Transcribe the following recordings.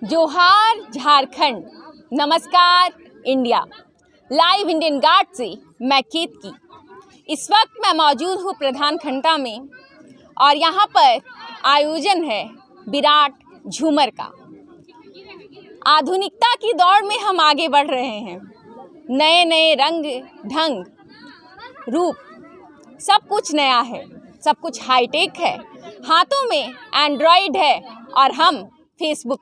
जोहार झारखंड, नमस्कार India. Live Indian guard से मैं केतकी। इस वक्त मैं मौजूद हूँ प्रधान खंडा में और यहाँ पर आयोजन है विराट झूमर का। आधुनिकता की दौड़ में हम आगे बढ़ रहे हैं। नए नए रंग ढंग रूप सब कुछ नया है, सब कुछ हाईटेक है। हाथों में एंड्रॉयड है और हम फेसबुक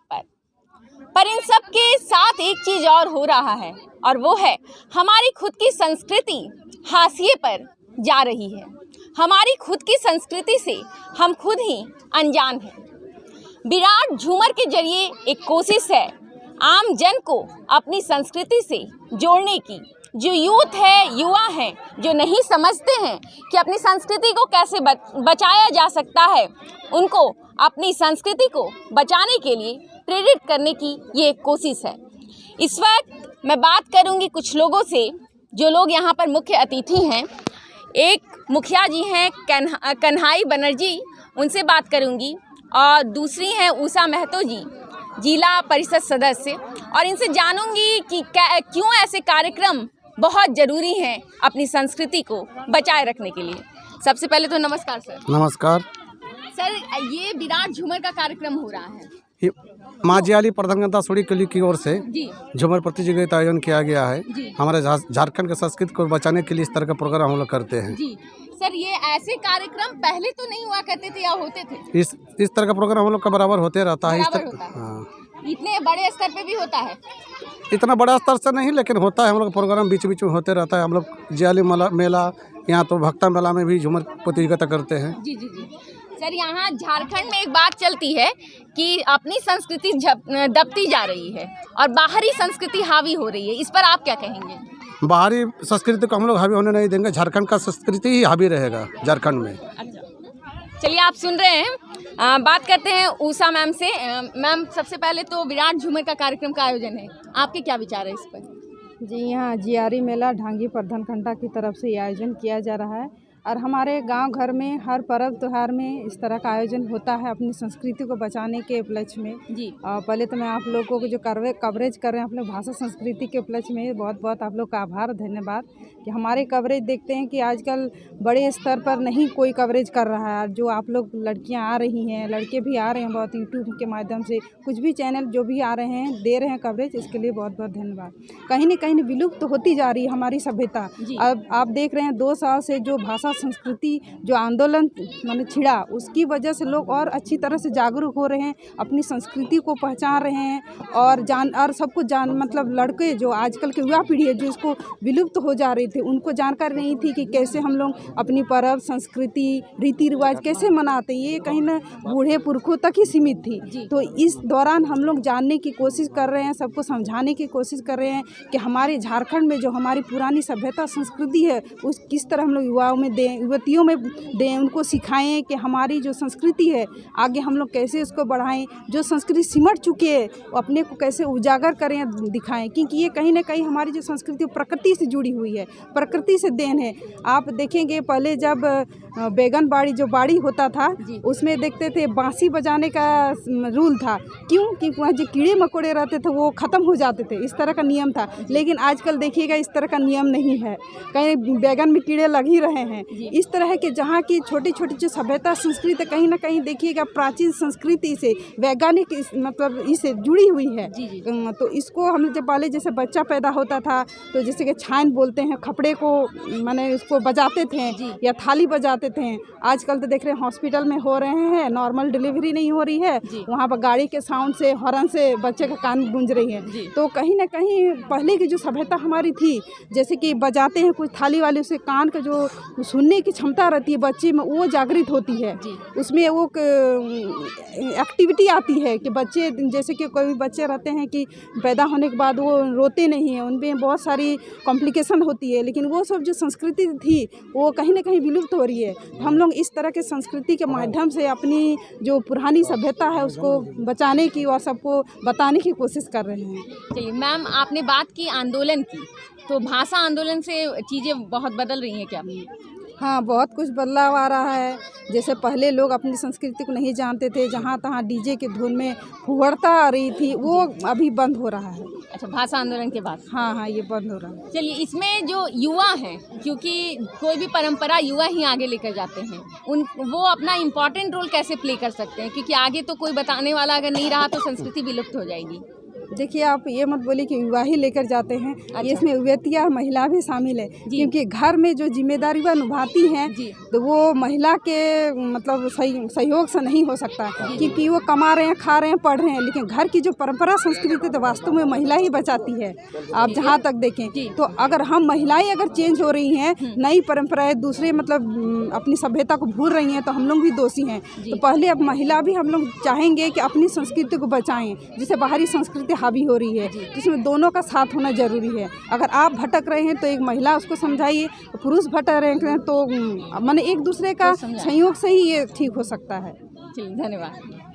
पर इन सब के साथ एक चीज़ और हो रहा है और वो है हमारी खुद की संस्कृति हाशिए पर जा रही है। हमारी खुद की संस्कृति से हम खुद ही अनजान हैं। विराट झूमर के जरिए एक कोशिश है आम जन को अपनी संस्कृति से जोड़ने की। जो यूथ है, युवा हैं, जो नहीं समझते हैं कि अपनी संस्कृति को कैसे बचाया जा सकता है, उनको अपनी संस्कृति को बचाने के लिए प्रेरित करने की ये एक कोशिश है। इस वक्त मैं बात करूंगी कुछ लोगों से, जो लोग यहाँ पर मुख्य अतिथि हैं। एक मुखिया जी हैं कन्हाई बनर्जी, उनसे बात करूंगी, और दूसरी हैं उषा महतो जी, जिला परिषद सदस्य, और इनसे जानूंगी कि क्यों ऐसे कार्यक्रम बहुत ज़रूरी हैं अपनी संस्कृति को बचाए रखने के लिए। सबसे पहले तो नमस्कार सर। नमस्कार सर, ये विराट झूमर का कार्यक्रम हो रहा है। माँ जियाली प्रधानगंता सोड़ी कली की ओर से जी झूमर प्रतियोगिता आयोजन किया गया है। जी। हमारे झारखंड के संस्कृति को बचाने के लिए इस तरह का प्रोग्राम हम लोग करते हैं। जी सर, ये ऐसे कार्यक्रम पहले तो नहीं हुआ करते थे या होते थे? इस तरह का प्रोग्राम हम लोग का बराबर होते रहता है। हाँ। इतने बड़े स्तर पे भी होता है? इतना बड़ा स्तर से नहीं, लेकिन होता है। हम लोग प्रोग्राम बीच बीच में होते रहता है। हम लोग जियाली मेला, यहाँ तो भक्ता मेला में भी झूमर प्रतियोगिता करते हैं। जी जी जी सर, यहाँ झारखंड में एक बात चलती है कि अपनी संस्कृति दबती जा रही है और बाहरी संस्कृति हावी हो रही है। इस पर आप क्या कहेंगे? बाहरी संस्कृति को हम लोग हावी होने नहीं देंगे। झारखंड का संस्कृति ही हावी रहेगा झारखंड में। अच्छा, चलिए आप सुन रहे हैं। बात करते हैं उषा मैम से। मैम, सबसे पहले तो विराट झूमर का कार्यक्रम का आयोजन है, आपके क्या विचार है इस पर? जी, यहाँ जियारी मेला ढांगी प्रधान खंडा की तरफ से ये आयोजन किया जा रहा है और हमारे गांव घर में हर पर्व त्यौहार में इस तरह का आयोजन होता है अपनी संस्कृति को बचाने के उपलक्ष्य में। जी पहले तो मैं आप लोगों को जो कवरेज कर रहे हैं अपने भाषा संस्कृति के उपलक्ष्य में बहुत बहुत आप लोग का आभार, धन्यवाद कि हमारे कवरेज देखते हैं कि आजकल बड़े स्तर पर नहीं कोई कवरेज कर रहा है। जो आप लोग लड़कियां आ रही हैं, लड़के भी आ रहे हैं, बहुत यूट्यूब के माध्यम से कुछ भी चैनल जो भी आ रहे हैं दे रहे हैं कवरेज, इसके लिए बहुत बहुत धन्यवाद। कहीं न कहीं विलुप्त तो होती जा रही है हमारी सभ्यता। अब आप देख रहे हैं 2 साल से जो भाषा संस्कृति जो आंदोलन मैंने छिड़ा, उसकी वजह से लोग और अच्छी तरह से जागरूक हो रहे हैं, अपनी संस्कृति को पहचान रहे हैं और सबको मतलब लड़के जो आजकल के युवा पीढ़ी है जो इसको विलुप्त हो जा रही थी, उनको जानकारी नहीं थी कि कैसे हम लोग अपनी पर्व संस्कृति रीति रिवाज कैसे मनाते। ये कहीं ना बूढ़े पुरखों तक ही सीमित थी। तो इस दौरान हम लोग जानने की कोशिश कर रहे हैं, सबको समझाने की कोशिश कर रहे हैं कि हमारे झारखंड में जो हमारी पुरानी सभ्यता संस्कृति है उस किस तरह हम लोग युवाओं में दें, युवतियों में दें, उनको सिखाएं कि हमारी जो संस्कृति है आगे हम लोग कैसे उसको बढ़ाएं, जो संस्कृति सिमट चुके हैं अपने को कैसे उजागर करें, दिखाएं। क्योंकि ये कहीं ना कहीं हमारी जो संस्कृति प्रकृति से जुड़ी हुई है, प्रकृति से देन है। आप देखेंगे पहले जब बैगन बाड़ी जो बाड़ी होता था उसमें देखते थे बांसी बजाने का रूल था। क्यों? क्योंकि वहाँ जो कीड़े मकोड़े रहते थे वो ख़त्म हो जाते थे, इस तरह का नियम था। लेकिन आजकल देखिएगा इस तरह का नियम नहीं है, कहीं बैगन में कीड़े लग ही रहे हैं। इस तरह के जहाँ की छोटी छोटी जो सभ्यता संस्कृति कहीं ना कहीं देखिएगा प्राचीन संस्कृति से वैज्ञानिक मतलब इससे जुड़ी हुई है। तो इसको हम जब पहले जैसे बच्चा पैदा होता था तो जैसे कि छान बोलते हैं, खपड़े को माने उसको बजाते थे या थाली बजाते थे। आजकल तो देख रहे हैं हॉस्पिटल में हो रहे हैं, नॉर्मल डिलीवरी नहीं हो रही है, वहाँ पर गाड़ी के साउंड से हॉर्न से बच्चे का कान गूंज रही है। तो कहीं ना कहीं पहले की जो सभ्यता हमारी थी, जैसे कि बजाते हैं कुछ थाली वाले, उसे कान का जो सुनने की क्षमता रहती है बच्चे में वो जागृत होती है। उसमें वो एक्टिविटी आती है कि बच्चे जैसे कि कोई बच्चे रहते हैं कि पैदा होने के बाद वो रोते नहीं हैं, उनमें बहुत सारी कॉम्प्लिकेशन होती है। लेकिन वो सब जो संस्कृति थी वो कहीं ना कहीं विलुप्त हो रही है। हम लोग इस तरह के संस्कृति के माध्यम से अपनी जो पुरानी सभ्यता है उसको बचाने की और सबको बताने की कोशिश कर रहे हैं। चलिए मैम, आपने बात की आंदोलन की, तो भाषा आंदोलन से चीज़ें बहुत बदल रही हैं क्या? हाँ, बहुत कुछ बदलाव आ रहा है। जैसे पहले लोग अपनी संस्कृति को नहीं जानते थे, जहाँ तहाँ डीजे की धुन में फुहड़ता आ रही थी, वो अभी बंद हो रहा है। अच्छा, भाषा आंदोलन के बाद? हाँ हाँ, ये बंद हो रहा है। चलिए, इसमें जो युवा हैं, क्योंकि कोई भी परंपरा युवा ही आगे लेकर जाते हैं, वो अपना इम्पोर्टेंट रोल कैसे प्ले कर सकते हैं? क्योंकि आगे तो कोई बताने वाला अगर नहीं रहा तो संस्कृति विलुप्त हो जाएगी। देखिए, आप ये मत बोलिए कि युवा ही लेकर जाते हैं। अच्छा। इसमें युवतियाँ और महिला भी शामिल है, क्योंकि घर में जो जिम्मेदारी वह निभाती हैं तो वो महिला के मतलब सहयोग से नहीं हो सकता, क्योंकि वो कमा रहे हैं, खा रहे हैं, पढ़ रहे हैं, लेकिन घर की जो परंपरा संस्कृति तो वास्तव में महिला ही बचाती है। आप जहाँ तक देखें तो अगर हम महिलाएं अगर चेंज हो रही हैं, नई परंपराएं दूसरे मतलब अपनी सभ्यता को भूल रही हैं, तो हम लोग भी दोषी हैं। तो पहले अब महिला भी हम लोग चाहेंगे कि अपनी संस्कृति को बचाएं, जिससे बाहरी संस्कृति हावी हो रही है, जिसमें दोनों का साथ होना जरूरी है। अगर आप भटक रहे हैं तो एक महिला उसको समझाइए, पुरुष भटक रहे हैं तो माने एक दूसरे का सहयोग से ही ये ठीक हो सकता है। चलिए, धन्यवाद।